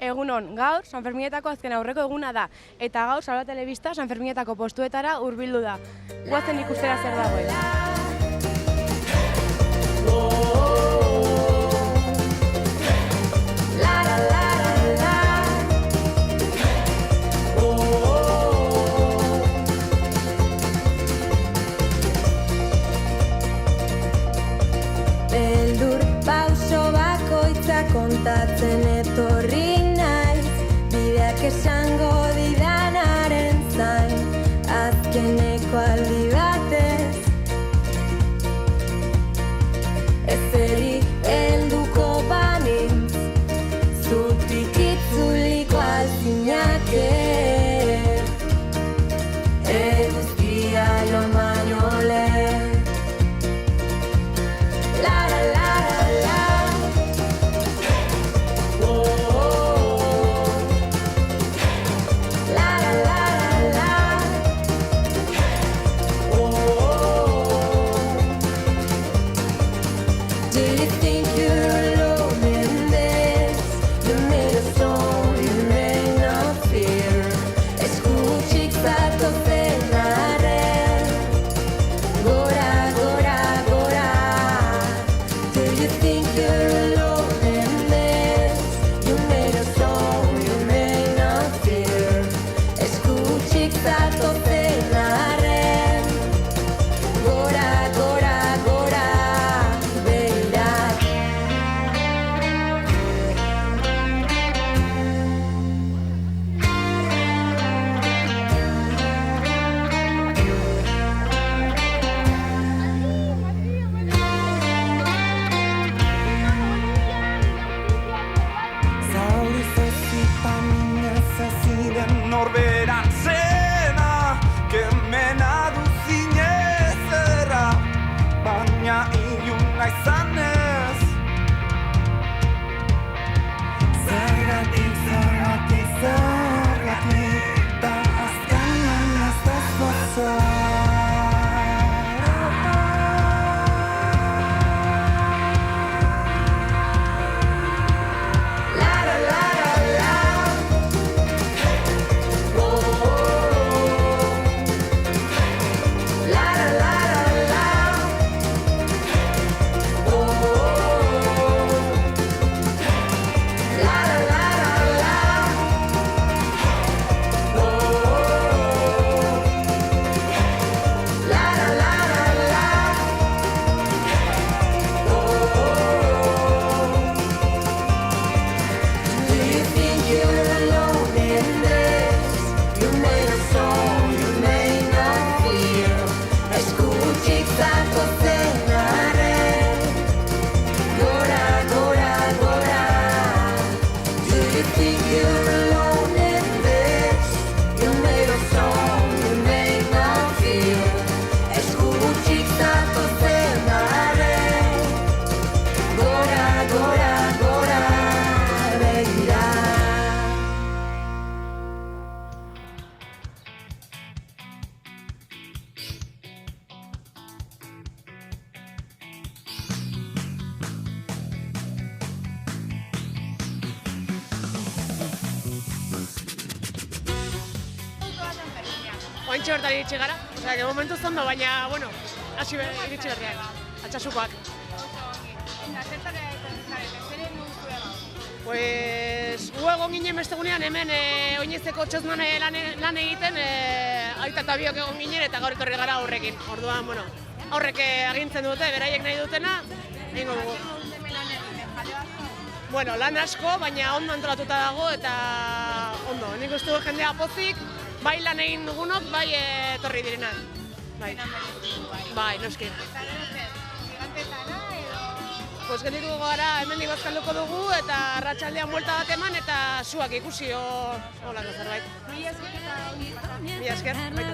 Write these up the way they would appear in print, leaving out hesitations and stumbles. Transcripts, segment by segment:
Egunon, gaur Sanferminetako azken aurreko eguna da, eta gaur Salva Telebista Sanferminetako postuetara hurbildu da. Guazen ikustera zer dagoen. Beldur pauso bakoitza kontatzen etorri esango didanaren zain, azkeneko aldi batez ezeri helduko banintz, zutik itzuliko alzinake eguzkia joan baino lehen. Ointxe bertari iritsi gara, osea, que momentu zondo, baina, bueno, hasi iritsi berriak, atxasukoak. Pues, gu egon ginen beste gunean hemen oinezeko txosnan lan egiten, aita eta biok egon ginen eta gaur etorri gara aurrekin. Orduan, bueno, aurrek agintzen dute, beraiek nahi dutena, egingo dugu. Bueno, lan asko, baina ondo antolatuta dago eta ondo. Nik uste du jendea pozik, bai lan egin dugunok, bai etorri direnak. Bai, noski. Pues gelditu gara, hemendik bazkalduko dugu eta arratsaldean buelta bat eman eta suak ikusi holako zerbait. Mila esker, baita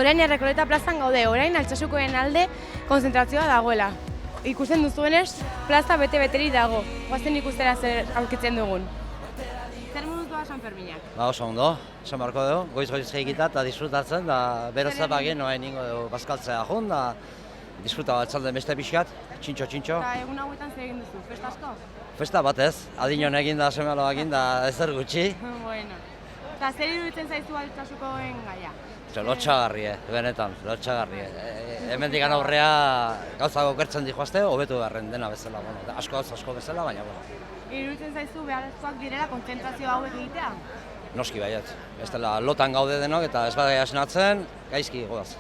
Orain Errekoleta plazan gaude, orain Altsasukoen alde konzentrazioa dagoela. Ikusten duzuenez, plaza bete-beteri dago. Goazen ikustera zer aurkitzen dugun. Zer moduz doa San Ferminak? Ba, oso ondo, esan beharko dugu, goiz-goiz egita eta disfrutatzen, da berozat bagien noen ingo dugu bazkaltzea jun, da disfruta bat txalden beste pixkat, txintxo. Eta egun hauetan zer egin duzu, festa asko? Festa batez, adinon egin da, seme-alo egin da, ezer gutxi. Bueno. Eta zer iruditzen zaizu Altsasukoen gaia? Lotxagarri, benetan, lotxagarri. Hemendik aurrea gauza okertzen dihoazte, hobetu beharren dena bezala, bueno, asko bezala, baina, bueno. Iruditzen zaizu beharrezkoak direla kontzentrazio hauek egitea? Noski baiet, bestela lotan gaude denok eta ez badaia esnatzen, gaizki goaz.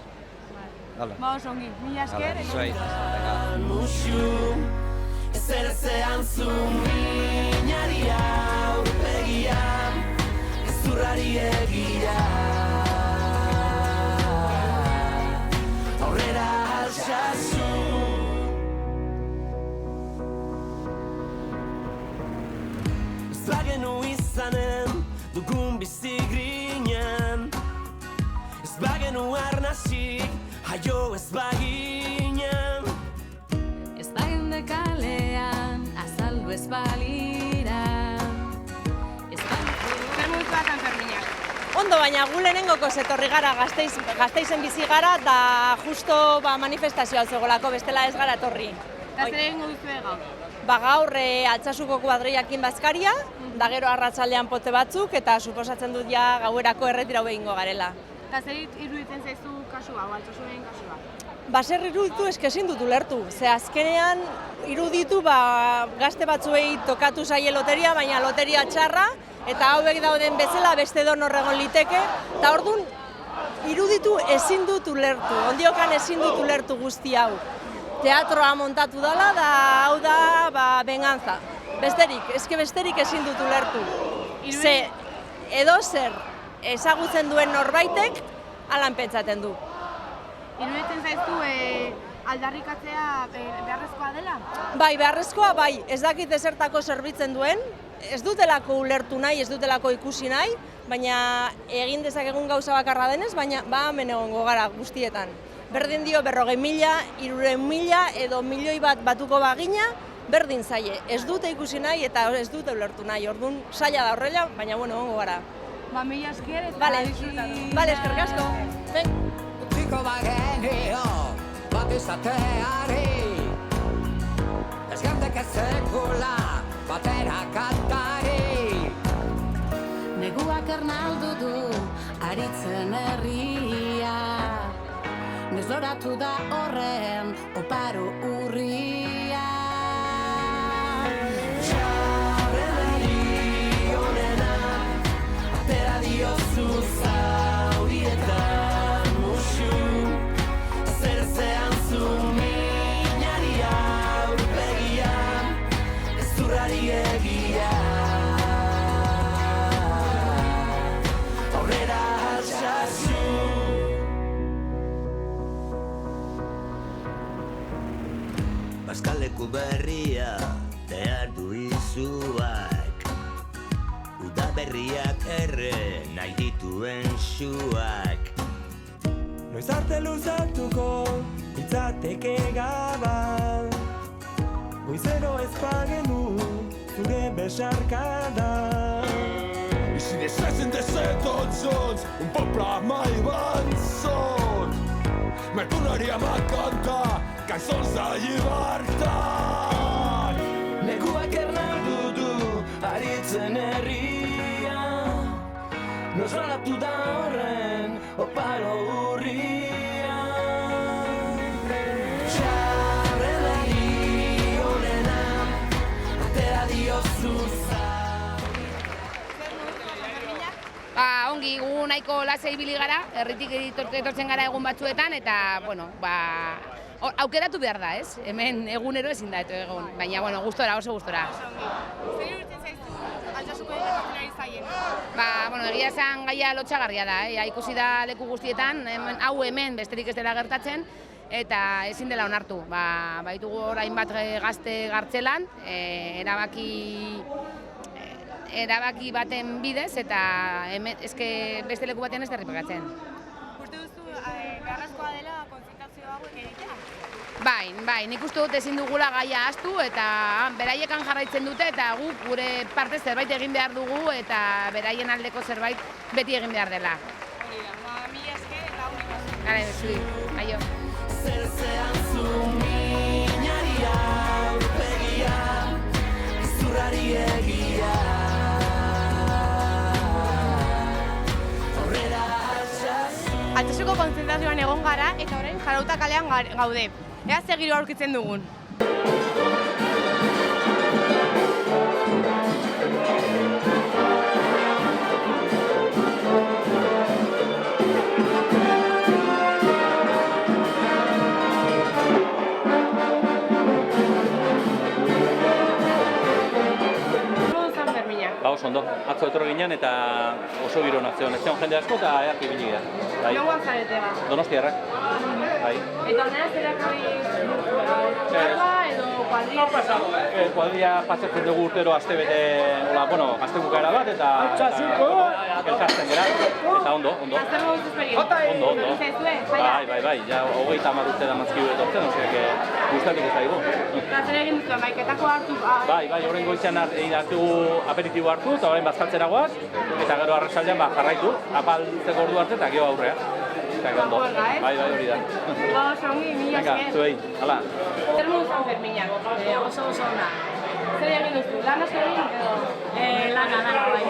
Vale. Ba oso ongi, mila esker. Zuei. Ezer ezean zu minari aurpegian, ezurrari egia. Aurrera altsasu. Ez bagenu izanen dugun bizi grinen, ez bagenu arnasik jaio ez baginen. Ez bagende kalean azaldu ez balira. Zer moduz doa San Ferminak? Ondo, baina gu lehenengoko etorri gara Gasteizen bizi gara eta justo manifestazioa zegoelako bestela ez gara etorri. Eta zer egingo duzue gaur? Ba gaur Altsasuko kuadrillakin bazkaria, da gero arratsaldean pote batzuk eta suposatzen dut ja gauerako erretirau egingo garela. Eta zer iruditzen zaizu kasua, Altsasuren kasua? Ba zer iruditu eske ezin dut ulertu, ze azkenean iruditu gazte batzuei tokatu zaie loteria, baina loteria txarra, eta hauek dauden bezala beste donor egon liteke, eta orduan iruditu ezin dut ulertu, ondiokan ezin dut ulertu guzti hau. Teatroa montatu dela, da hau da venganza. Besterik ezin dut ulertu. Ze edo zer ezagutzen duen norbaitek halan pentsatzen du. Iruditzen zaizu aldarrikatzea beharrezkoa dela? Bai, beharrezkoa bai, ez dakit ezertako zerbitzen duen, ez dutelako ulertu nahi, ez dutelako ikusi nahi, baina egin dezakegun gauza bakarra denez, baina hemen egongo gara guztietan. Berdin dio 40.000, 300.000 edo milioi bat batuko bagina, berdin zaie. Ez dute ikusi nahi eta ez dute ulertu nahi, orduan zaila da horrela, baina egongo gara. Ba, mila esker eta disfrutatu. Bale, eskerrik asko. Utziko bagenio bat izateari, ez ganteke sekula batera kantari. Neguak ernaldu du aritzen herria, nezoratu da horren oparo urria. Txarrenari honena, atera diozu zaurietan musu, zer zean zu minari aurpegian, ezurrari egia. Aurrera altsasu. Bazkaleku berria behar du izuak, uda berriak erre nahi dituen suak. Noiz arte luzatuko itzateke gaba, goizero ez bagenu zure besarkada. Ich zie de 36 zons, un poble mai avançat. Me tornaria a cantar cançons de llibertat. Neguak ernaldu du aritzen herria, nosolatu da horren oparo urria. Txarrenari honena, atera diozu Ongi, gu nahiko lasa ibili gara, herritik etortzen gara egun batzuetan, eta, bueno, aukeratu behar da, ez? Hemen egunero ezin da egon, baina, bueno, gustora, oso gustora. Zer iruditzen zaizu Altsasuko etortzen ari zaien? Bueno, egia esan gaia lotxagarria da, ikusi da leku guztietan, hau hemen besterik ez dela gertatzen, eta ezin dela onartu. Baitugu orain bat gazte gartzelan, erabaki baten bidez, eta eske beste leku batean ez da errepikatzen. Uste duzu hauek egitea? Bai, nik uste dut ezin dugula gaia ahaztu eta beraiekan jarraitzen dute eta guk gure parte zerbait egin behar dugu eta beraien aldeko zerbait beti egin behar dela. Mila esker eta hau nik Gare, zuri, aio. Zerzean zu minari aurpegia, izurrari egia. Aurrera altsasu. Altsasuko konzentrazioan egon gara eta orain Jarauta kalean gaude. Ea ze giro aurkitzen dugun. Oso ondo, atzo etorri ginen eta oso giro nazioan. Ez jende asko eta earki bini gira. Nongoan zarete ba? Donostiarrak. Bai. Eta honera zerak edo kuadria? Kuadria pasatzen dugu urtero astebete, gazte bukaera bat eta elkartzen gara. Eta ondo. Zer moduz esperientzia? Ondo. Bai, ja 30 urte da mazkiu etortzen, oseak gustatuko zaigu. Zer egin duzu, maiketako hartu? Bai, horren goizean hartu aperitibo hartu eta orain bazkaltzera goaz, eta gero arratsaldean jarraitu, apaltzeko ordu arte eta gero aurrea. Eta ondo. Bai, hori da. Oso ongi, mila esker. Venga, zuei, hala. Zer moduz Sanferminak? Oso ona. Zer egin duzu, lan asko egin edo? Lana, bai.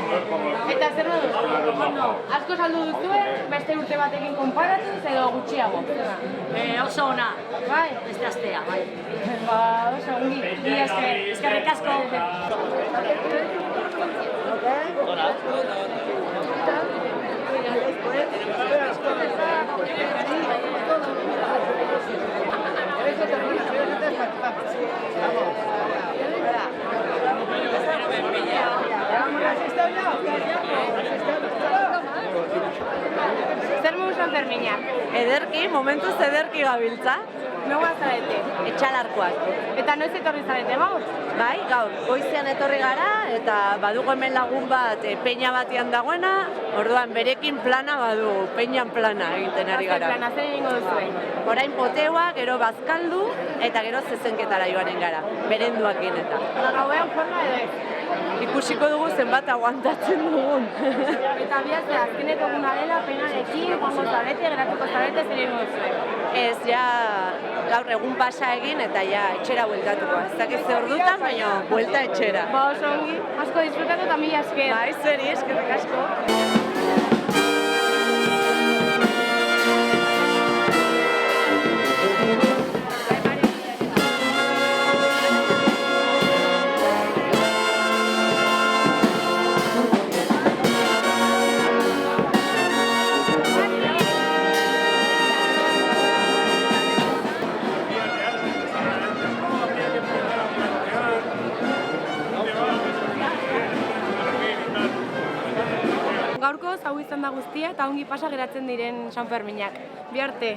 Eta zer moduz? Asko saldu duzu, beste urte batekin konparatuz edo gutxiago? Oso ona. Bai? Beste astea, bai. Oso ongi, mila esker. Eskerrik asko. Zer moduz Sanferminak? Ederki, momentuz ederki gabiltza. Nongoan zarete? Etxalarkoak. Eta noiz etorri zarete gaur? Bai, gaur, goizean etorri gara eta badugu hemen lagun bat peña batian dagoena, orduan berekin plana badugu, peñan plana egiten ari gara. Plana, zer egingo duzu? Orain poteoa, gero bazkaldu eta gero zezenketara joanen gara, berenduakin eta. Gauean forma edo ez? Ikusiko dugu zenbat aguantatzen dugun. Eta bihaz, azkeneko eguna dela, penarekin, joango zarete, geratuko zarete, zer egingo duzu? Ez, ja, gaur egun pasa egin eta ja, etxera bueltatuko. Ez dakit ze ordutan, baina buelta etxera. Oso ongi, asko disfrutatu eta mila esker. Bai, zeri, eskerrik asko. Gaurkoz hau izan da guztia eta ongi pasa geratzen diren Sanferminak. Bi arte.